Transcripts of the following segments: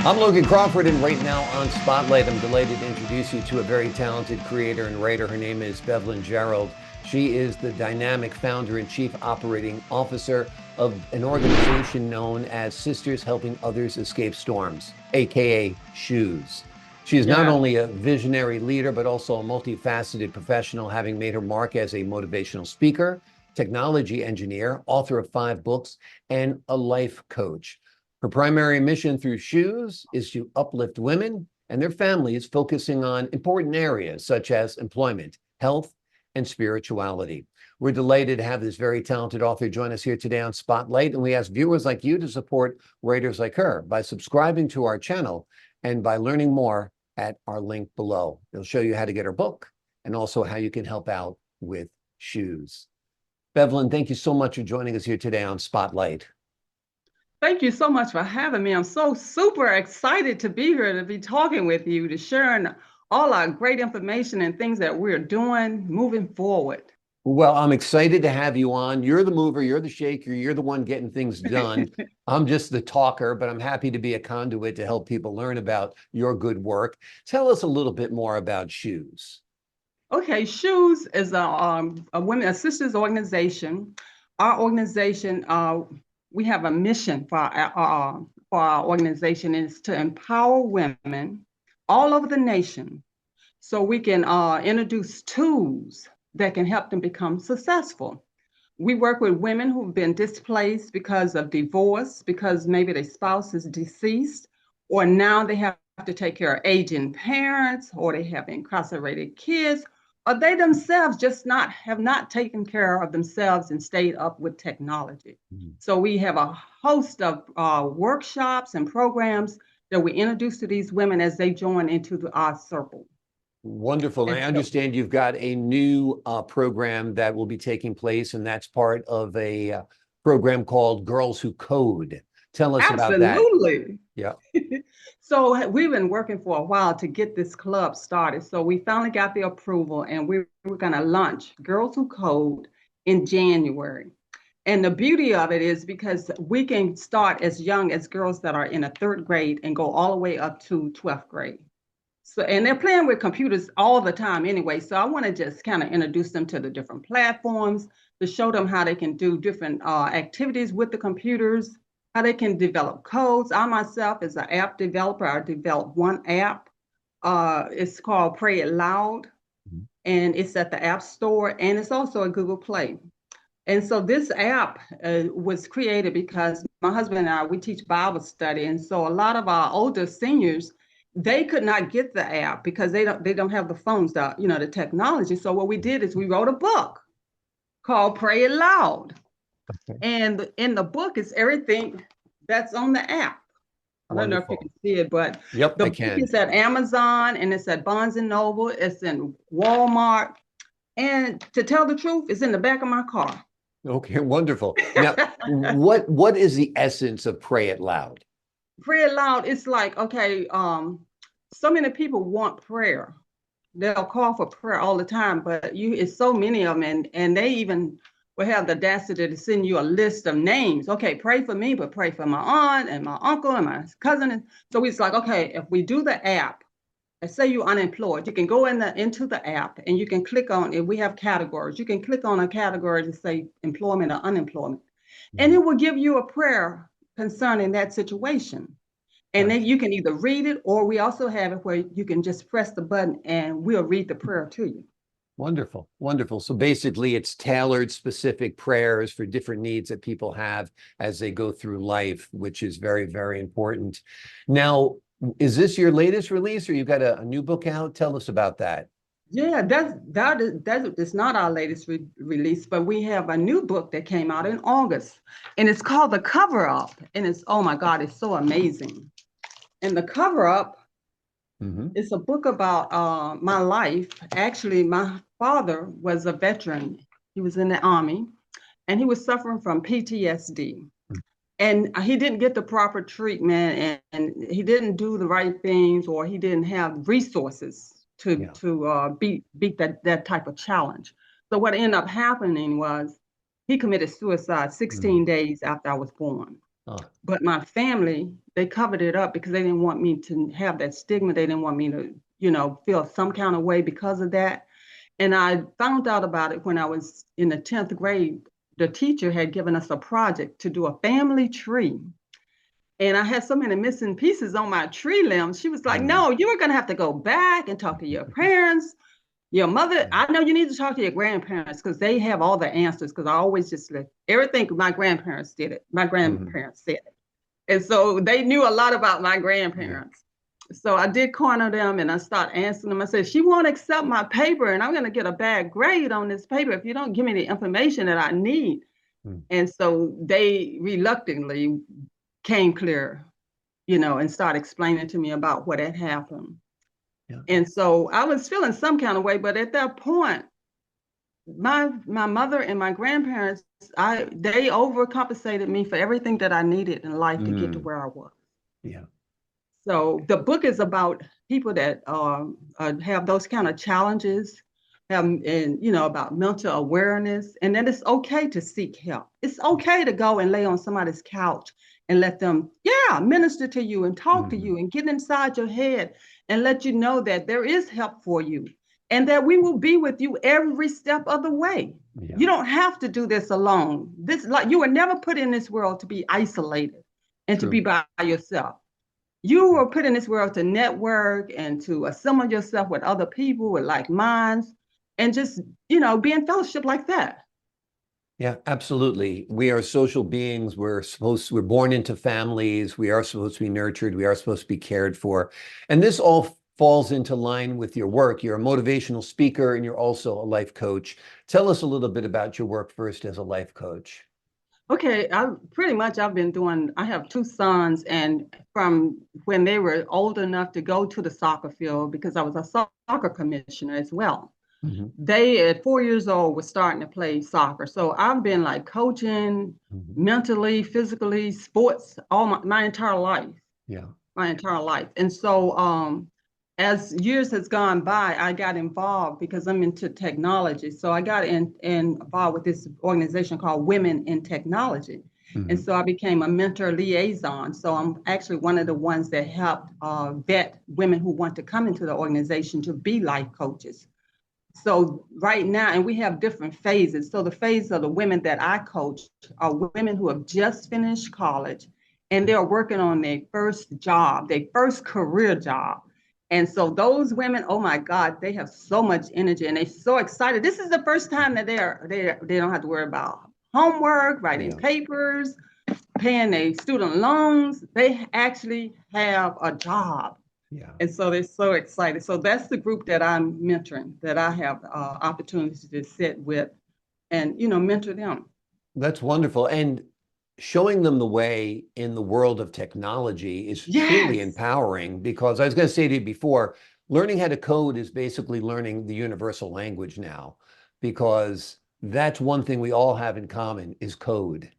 I'm Logan Crawford, and right now on Spotlight, I'm delighted to introduce you to a very talented creator and writer. Her name is Bevelyn Gerald. She is the dynamic founder and chief operating officer of an organization known as Sisters Helping Others Escape Storms, aka S.H.O.E.S. She is not Yeah. only a visionary leader, but also a multifaceted professional, having made her mark as a motivational speaker, technology engineer, author of 5 books, and a life coach. Her primary mission through S.H.O.E.S is to uplift women and their families, focusing on important areas such as employment, health, and spirituality. We're delighted to have this very talented author join us here today on Spotlight, and we ask viewers like you to support writers like her by subscribing to our channel and by learning more at our link below. It'll show you how to get her book and also how you can help out with S.H.O.E.S. Bevelyn, thank you so much for joining us here today on Spotlight. Thank you so much for having me. I'm so super excited to be here, to be talking with you, to sharing all our great information and things that we're doing moving forward. Well, I'm excited to have you on. You're the mover, you're the shaker, you're the one getting things done. I'm just the talker, but I'm happy to be a conduit to help people learn about your good work. Tell us a little bit more about S.H.O.E.S. Okay, S.H.O.E.S is a women assistance organization. Our organization, we have a mission for our organization is to empower women all over the nation, so we can introduce tools that can help them become successful. We work with women who've been displaced because of divorce, because maybe their spouse is deceased, or now they have to take care of aging parents, or they have incarcerated kids, or they themselves just not have not taken care of themselves and stayed up with technology. So we have a host of workshops and programs that we introduce to these women as they join into our circle. Wonderful. And And I so, understand you've got a new program that will be taking place, and that's part of a program called Girls Who Code. Tell us about that. absolutely. Yeah. So we've been working for a while to get this club started. So we finally got the approval, and we were going to launch Girls Who Code in January. And the beauty of it is because we can start as young as girls that are in a 3rd grade and go all the way up to 12th grade. So, and they're playing with computers all the time anyway. So I want to just kind of introduce them to the different platforms, to show them how they can do different activities with the computers, how they can develop codes. I myself, as an app developer, I developed one app. It's called Pray It Loud, Mhm. and it's at the App Store, and it's also a Google Play. And so this app was created because my husband and I, we teach Bible study. And so a lot of our older seniors, they could not get the app because they don't have the phones, the technology. So what we did is we wrote a book called Pray It Loud. Okay. And in the book is everything that's on the app. I don't know if you Wonderful. can see it, but Yep, the I book can. is at Amazon, and it's at Barnes and Noble, it's in Walmart. And to tell the truth, it's in the back of my car. Okay, wonderful. Now, what is the essence of Pray It Loud? Pray it loud. It's like, okay, so many people want prayer. They'll call for prayer all the time, but it's so many of them, and they even will have the audacity to send you a list of names. Okay, pray for me, but pray for my aunt and my uncle and my cousin. And so it's like, okay, if we do the app, let's say you're unemployed, you can go into the app and you can click on it. We have categories. You can click on a category to say employment or unemployment, and Mhm. it will give you a prayer concerning that situation. And then Gotcha. you can either read it, or we also have it where you can just press the button and we'll read the prayer to you. Wonderful, wonderful. So basically, it's tailored specific prayers for different needs that people have as they go through life, which is very, very important. Now, is this your latest release, or you've got a new book out? Tell us about that. Yeah, that's not our latest release, but we have a new book that came out in August, and it's called The Cover Up, and it's, oh my God, it's so amazing. And The Cover Up Hmm. is a book about my life. Actually, my father was a veteran. He was in the Army, and he was suffering from PTSD. And he didn't get the proper treatment, and he didn't do the right things, or he didn't have resources to Yeah. beat that type of challenge. So what ended up happening was he committed suicide Mm. 16 days after I was born. Oh, But my family, they covered it up because they didn't want me to have that stigma. They didn't want me to, feel some kind of way because of that. And I found out about it when I was in the 10th grade. The teacher had given us a project to do a family tree. And I had so many missing pieces on my tree limbs. She was like, mm, no, you are going to have to go back and talk to your parents, your mother. yeah. I know you need to talk to your grandparents because they have all the answers. Because I always just let everything my grandparents did it. My Mhm. grandparents said it. And so they knew a lot about my Yeah. grandparents. So I did corner them and I started answering them. I said, she won't accept my paper and I'm going to get a bad grade on this paper if you don't give me the information that I need. Mm, And so they reluctantly came clear, and started explaining to me about what had happened. yeah. And so I was feeling some kind of way, but at that point, my mother and my grandparents, they overcompensated me for everything that I needed in life to get to Mm, where I was. yeah. So the book is about people that have those kind of challenges, and about mental awareness, and that it's okay to seek help. It's okay to go and lay on somebody's couch and let them, yeah, minister to you and talk to Mhm. you and get inside your head and let you know that there is help for you and that we will be with you every step of the way. Yeah. You don't have to do this alone. This, like, you were never put in this world to be isolated and to be True. by yourself. You were put in this world to network and to assemble yourself with other people with like minds and just, be in fellowship like that. Yeah, absolutely. We are social beings. We're born into families. We are supposed to be nurtured. We are supposed to be cared for. And this all falls into line with your work. You're a motivational speaker and you're also a life coach. Tell us a little bit about your work first as a life coach. Okay, I have two sons, and from when they were old enough to go to the soccer field, because I was a soccer commissioner as well. Mhm, They at 4 years old were starting to play soccer. So I've been like coaching mhm. mentally, physically, sports all my entire life. Yeah. My entire life. And so as years has gone by, I got involved because I'm into technology. So I got involved with this organization called Women in Technology. And Mhm. so I became a mentor liaison. So I'm actually one of the ones that helped vet women who want to come into the organization to be life coaches. So right now, and we have different phases. So the phase of the women that I coach are women who have just finished college and they're working on their first job, their first career job. And so those women, oh my God, they have so much energy and they're so excited. This is the first time that they don't have to worry about homework, writing Yeah. papers, paying their student loans. They actually have a job. Yeah. And so they're so excited. So that's the group that I'm mentoring, that I have opportunities to sit with and, mentor them. That's wonderful. And showing them the way in the world of technology is truly Yes. empowering because I was going to say to you before, learning how to code is basically learning the universal language now, because that's one thing we all have in common is code.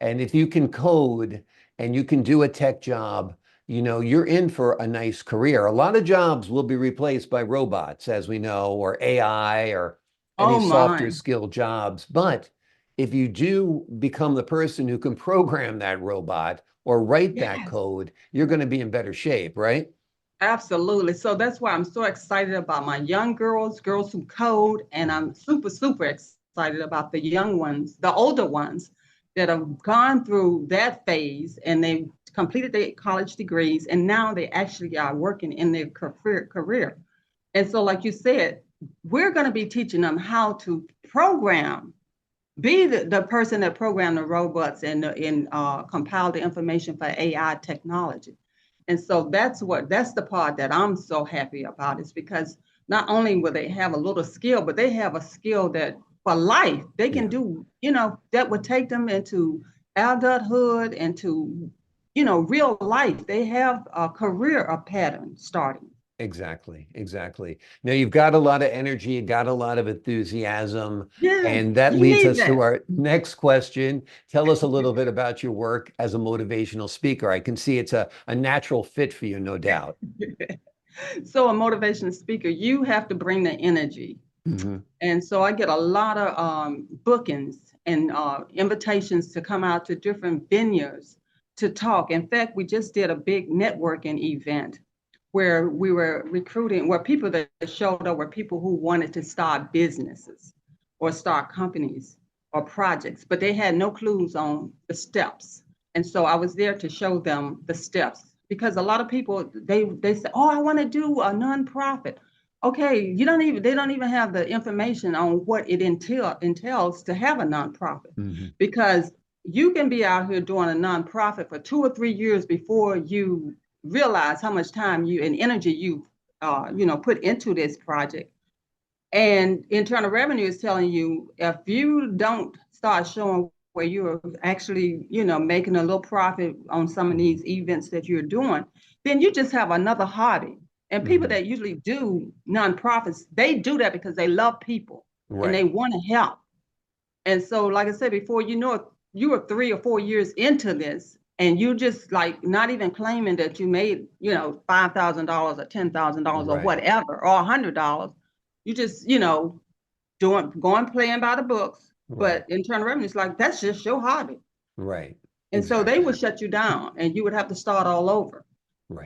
And if you can code and you can do a tech job, you're in for a nice career. A lot of jobs will be replaced by robots, as we know, or AI or any Oh softer my. skill jobs. But if you do become the person who can program that robot or write that Yes. code, you're going to be in better shape, right? Absolutely. So that's why I'm so excited about my young girls who code, and I'm super, super excited about the young ones, the older ones that have gone through that phase and they've completed their college degrees and now they actually are working in their career. And so, like you said, we're going to be teaching them how to program, be the person that programmed the robots and compile the information for AI technology. And so that's the part that I'm so happy about, is because not only will they have a little skill, but they have a skill that for life they can Yeah, do, that would take them into adulthood, into, real life. They have a career, a pattern starting. exactly. Exactly. Now you've got a lot of energy, you got a lot of enthusiasm, Yes, and that you leads need us to that. our next question. Tell us a little bit about your work as a motivational speaker. I can see it's a natural fit for you, no doubt. So a motivational speaker, you have to bring the energy. Hmm. And so I get a lot of bookings and invitations to come out to different venues to talk. In fact, we just did a big networking event where we were recruiting, where people that showed up were people who wanted to start businesses or start companies or projects, but they had no clues on the steps. And so I was there to show them the steps, because a lot of people, they say, oh, I want to do a nonprofit. Okay, they don't even have the information on what it entails to have a nonprofit. Because you can be out here doing a nonprofit for 2 or 3 years before you realize how much time and energy you put into this project. And Internal Revenue is telling you, if you don't start showing where you're actually, making a little profit on some of these events that you're doing, then you just have another hobby. And people that usually do nonprofits, they do that because they love people and they want to help. And so, like I said, before you know it, you were 3 or 4 years into this, and you just like not even claiming that you made, $5,000 or $10,000 or whatever, or $100. You just, going playing by the books. But Internal Revenue is like, that's just your hobby. And so they would shut you down and you would have to start all over.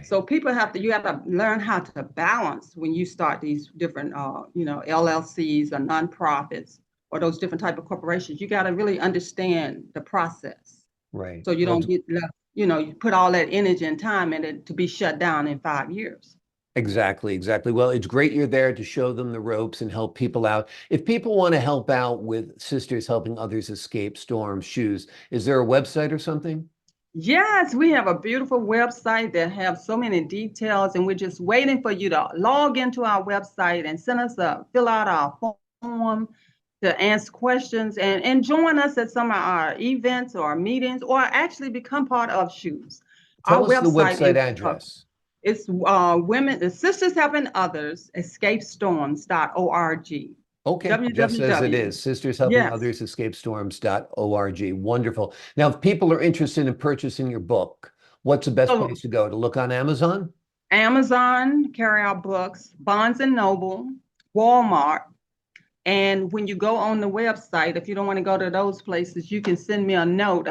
So people you have to learn how to balance when you start these different, LLCs or nonprofits or those different type of corporations. You got to really understand the process. So you don't get left, you put all that energy and time in it to be shut down in 5 years. Exactly. Well, it's great you're there to show them the ropes and help people out. If people want to help out with Sisters Helping Others Escape Storms Shoes, is there a website or something? Yes, we have a beautiful website that have so many details, and we're just waiting for you to log into our website and fill out our form to answer questions and join us at some of our events or meetings, or actually become part of S.H.O.E.S. Tell us the website address. It's the Sisters Helping Others escapestorms.org. Okay, just as it is, Sisters Helping Others escapestorms.org. Wonderful. Now, if people are interested in purchasing your book, what's the best place to go? To look on Amazon? Amazon, carry our books, Barnes and Noble, Walmart. And when you go on the website, if you don't want to go to those places, you can send me a note.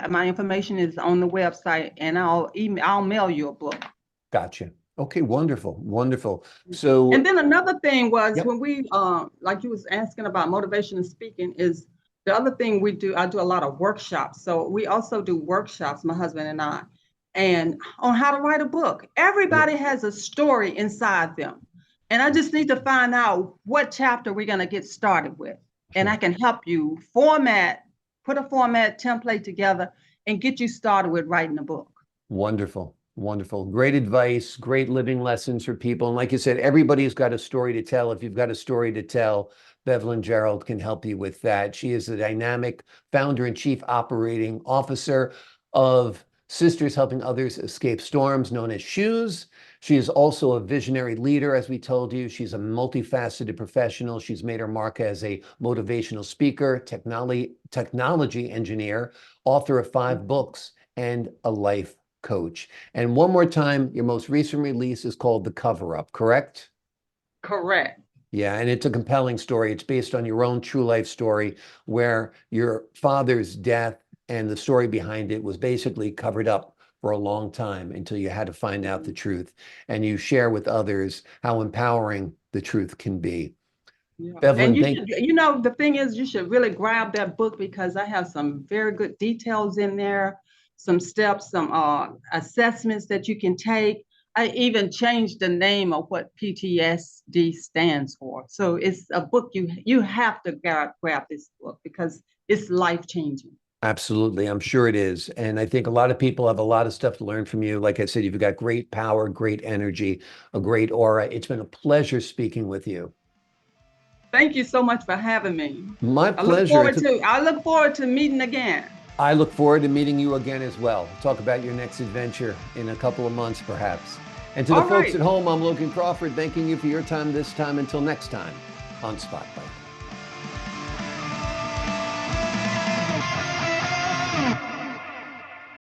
My information is on the website, and I'll mail you a book. Gotcha. Okay, wonderful. So, and then another thing was when we, like you was asking about motivational speaking, is the other thing we do. I do a lot of workshops. So we also do workshops, my husband and I, and on how to write a book. Everybody has a story inside them. And I just need to find out what chapter we're going to get started with. And I can help you put a format template together and get you started with writing a book. Wonderful. Great advice, great living lessons for people. And like you said, everybody's got a story to tell. If you've got a story to tell, Bevelyn Gerald can help you with that. She is the dynamic founder and chief operating officer of Sisters Helping Others Escape Storms, known as S.H.O.E.S. She is also a visionary leader, as we told you. She's a multifaceted professional. She's made her mark as a motivational speaker, technology engineer, author of 5 books, and a life coach. And one more time, your most recent release is called The Cover-Up, correct? Correct. Yeah, and it's a compelling story. It's based on your own true life story where your father's death and the story behind it was basically covered up for a long time until you had to find out the truth. And you share with others how empowering the truth can be. Bevelyn, and the thing is, you should really grab that book because I have some very good details in there, some steps, some assessments that you can take. I even changed the name of what PTSD stands for. So it's a book you have to grab this book because it's life-changing. Absolutely. I'm sure it is. And I think a lot of people have a lot of stuff to learn from you. Like I said, you've got great power, great energy, a great aura. It's been a pleasure speaking with you. Thank you so much for having me. My pleasure. I look forward to meeting again. I look forward to meeting you again as well. Talk about your next adventure in a couple of months, perhaps. And to the folks at home, I'm Logan Crawford, thanking you for your time this time. Until next time on Spotlight.